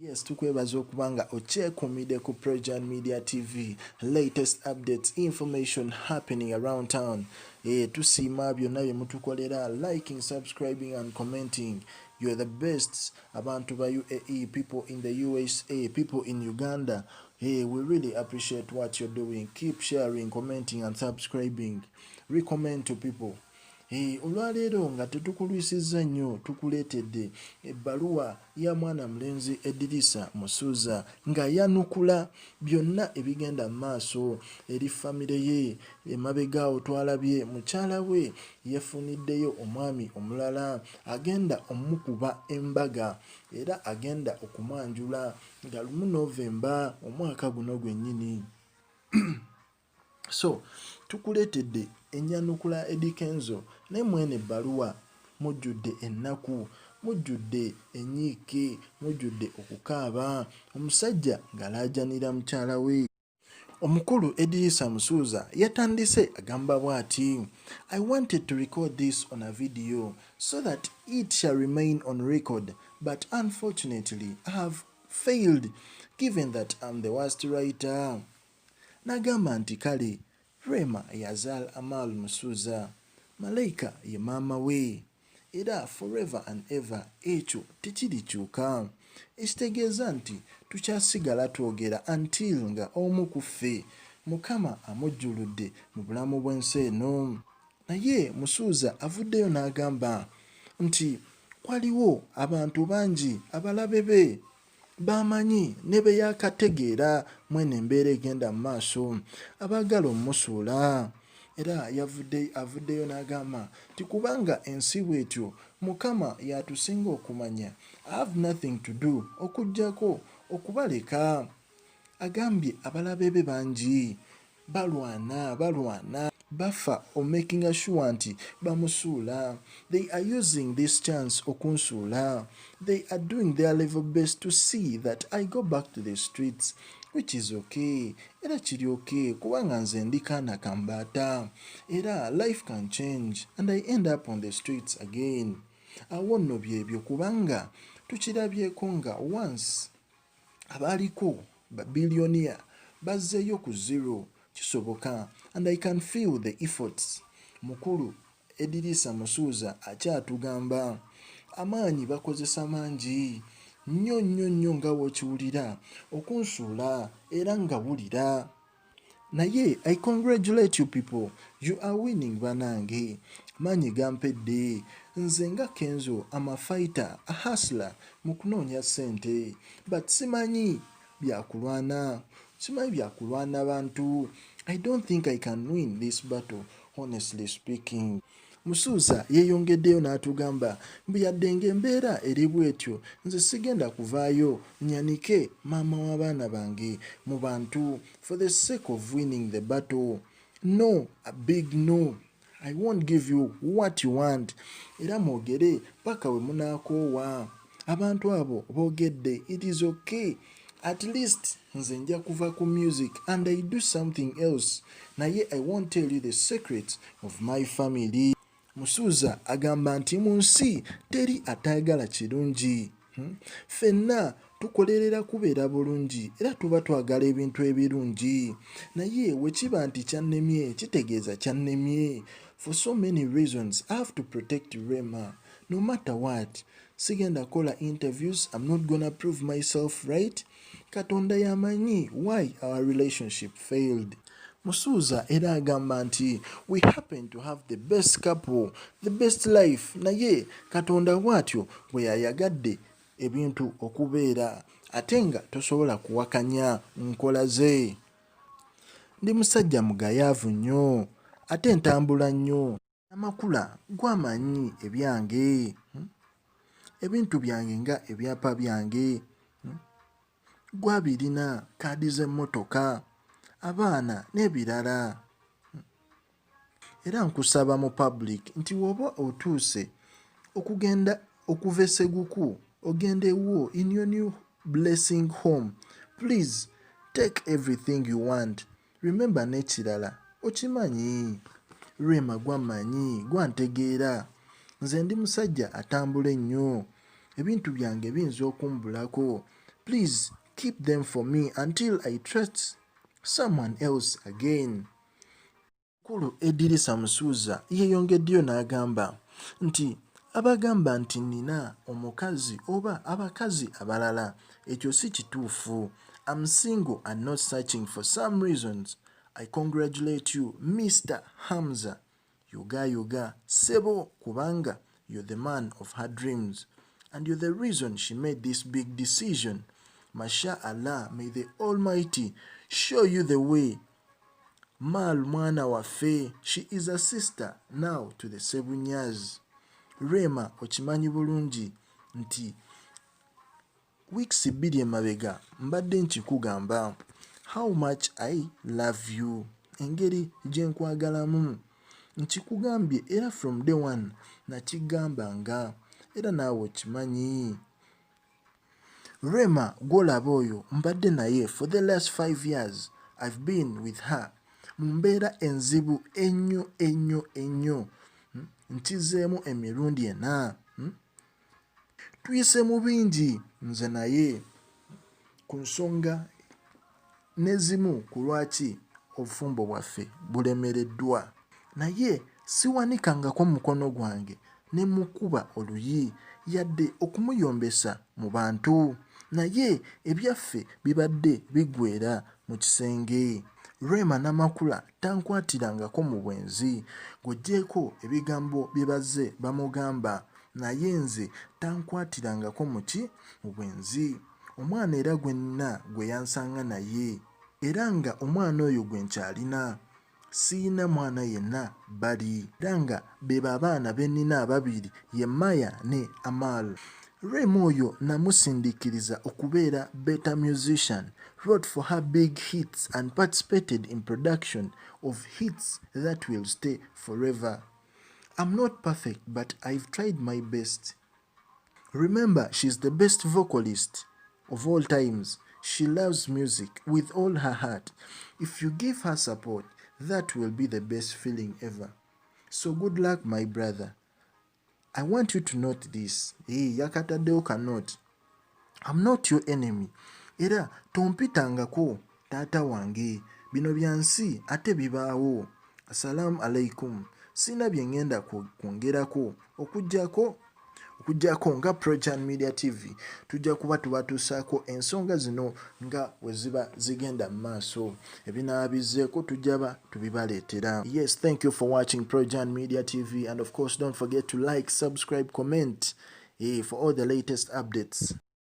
Yes, tukwebaza okubanga ochekumide ku Prejan Media TV, latest updates, information happening around town. Tusiima byonna bye mutukolera, liking, subscribing and commenting. You're the best. Abantu ba UAE, people in the USA, people in Uganda. We really appreciate what you're doing. Keep sharing, commenting and subscribing. Recommend to people. Olwaleero nga tetukulwisiza nnyo tukuleetedde ebbaluwa ya mwana mulenzi Eddirisa Musuuza nga yanukula byonna ebigenda mu maaso eri famire ye. Emabega awo twalabye mukyala we yefuniddeyo omwami omulala agenda omukuba embaga era agenda okumwanjula nga 1 Novemba omwaka guno gwennyini. So tukuleetedde ennyanukula edi Kenzo ne mwene Ebbaluwa mujjudde ennaku, mujjudde enyiike, mujjudde okukaaba, omusajja ng'alaajanira mukyala we. Omukulu Eddirisa Musuuza yatandise agamba bw'ati, I wanted to record this on a video so that it shall remain on record, but unfortunately I have failed given that I'm the worst writer. N'agamba nti kale Rema yazaala Amal Musuuza, Malayika ye maama we, era forever and ever ekyo tekirikyuka. Ekitegeeza nti tukyasigala twogera until nga omu ku ffe Mukama amujjuludde mu bulamu bw'ensi eno. Naye Musuuza avuddeyo n'agamba nti waliwo abantu bangi abalabe be bamanyi ne be yakategeera mwene embeera egenda mu maaso abaagala omusuula. Era avuddeyo n'agamba nti kubanga ensi bw'etyo Mukama yatusinga okumanya, I have nothing to do okuggyako okubaleka. Agambye abalabe be bangi balwana bafa o making sure nti bamusuula. They are using this chance okunsuula. They are doing their level best to see that I go back to the streets, which is okay. Era kiri okay kubanga nze ndi kaana kambaata. Era life can change and I end up on the streets again. Awo nno byebyo kubanga tukirabyeko nga once abaaliko babilionia bazzeeyo ku zero kisoboka, and I can feel the efforts. Mukulu Eddirisa Musuuza akyatugamba amaanyi bakozesa mangi nnyo nga bw'okiwulira okunsuula era nga wulira. Naye I congratulate you people, you are winning banange. Maanyi gampedde nze nga Kenzo, ama fighter, a hustler mu kunoonya ssente, but simanyi byakulwana bantu. I don't think I can win this battle, honestly speaking. Musuuza yeeyongeddeyo n'atugamba mbu yadde ng'embeera eri bw'etyo nze sigenda kuvaayo nyanike maama w'abaana bange mu bantu for the sake of winning the battle. No, a big no. I won't give you what you want. Era mwogere paka we munaakoowa. Abantu abo boogedde, it is okay. At least nze nja kuva ku music and I do something else. Naye I won't tell you the secrets of my family. Musuuza agamba nti mu nsi teri atayagala kirungi. Ffenna tukolerera kubeera bulungi era tuba twagala ebintu ebirungi. Naye we kiba nti kyannemye kitegeeza kyannemye. For so many reasons I have to protect Rema. No matter what. Sigenda kola interviews, I'm not gonna prove myself right. Katonda yamanyi why our relationship failed. Musuuza era agamba nti we happen to have the best couple, the best life. Naye Katonda bw'atyo bwe yayagadde ebintu okubeera ate nga tosobola kuwakanya nkola ze. Ndi musajja mugayaavu nnyo ate ntambula nnyo. Namakula gwamanyi ebyange, ebintu byange nga ebyapa byange, gwabirina kaadi z'emmotoka, abaana n'ebirala. Era nkusaba mu public nti woba otuuse okugenda okuva Esseguku ogenda ewuwo in your new blessing home, please take everything you want. Remember n'ekirala okimanyi, Rema gwamanyi, gwantegeera. Nze ndi musajja atambula ennyo, ebintu byange biyinza okumbulako. Please keep them for me until I trust someone else again. Kulu Eddirisa Musuuza yeeyongeddeyo n'agamba nti abagamba nti nina omukazi oba abakazi abalala ekyo si kituufu. I'm single and not searching for some reasons. I congratulate you, Mr. Hamza. Yoga Sebo kubanga you're the man of her dreams. And you're the reason she made this big decision. Masha Allah, may the Almighty show you the way. Mal mwana waffe, she is a sister now to the Sebunyas. Rema okimanyi bulungi nti weeks 2 emabega mbadde nkikugamba how much I love you, engeri gye nkwagalamu nkikugambye era from day one nakigambanga era naawe okimanyi. Rema gw'olaba oyo mbadde naye for the last 5 years. I've been with her mu mbeera enzibu ennyo nkizeemu emirundi 4. Tuyise mu bingi nze naye ku nsonga n'ezimu ku lwaki obufumbo bwaffe bulemereddwa, naye siwanikangako mukono gwange ne mukuba oluyi yadde okumuyombesa mu bantu, naye ebyaffe bibadde bigwera mu kisenge. Rema Namakula tankwatirangako mu bwenzi ng'oggyeko ebigambo bye bazze bamugamba, naye nze tankwatirangako mu bwenzi. Omwana era gwe nnina gwe yansanga naye, era nga omwana oyo gwe nkyalina. Siyina mwana yenna bali, era nga be babaana be nnina ababiri ye Maya ne Amal. Rema oyo namusindikiriza okubeera better musician, wrote for her big hits and participated in production of hits that will stay forever. I'm not perfect, but I've tried my best. Remember, she's the best vocalist of all times. She loves music with all her heart. If you give her support, that will be the best feeling ever. So good luck, my brother. I want you to note this. Yakataddewo ka note. I'm not your enemy. Era tompitangako taata wange. Bino bya nsi ate bibaawo. Assalamu alaikum. Sina bye ngenda kwongerako okuggyako nga Projan Media TV tujja kuba tubatuusaako ensonga zino nga bwe ziba zigenda mu maaso. Ebinaabizeeko tujjaba tubibaleetera. Yes, thank you for watching Projan Media TV, and of course don't forget to like, subscribe, comment for all the latest updates.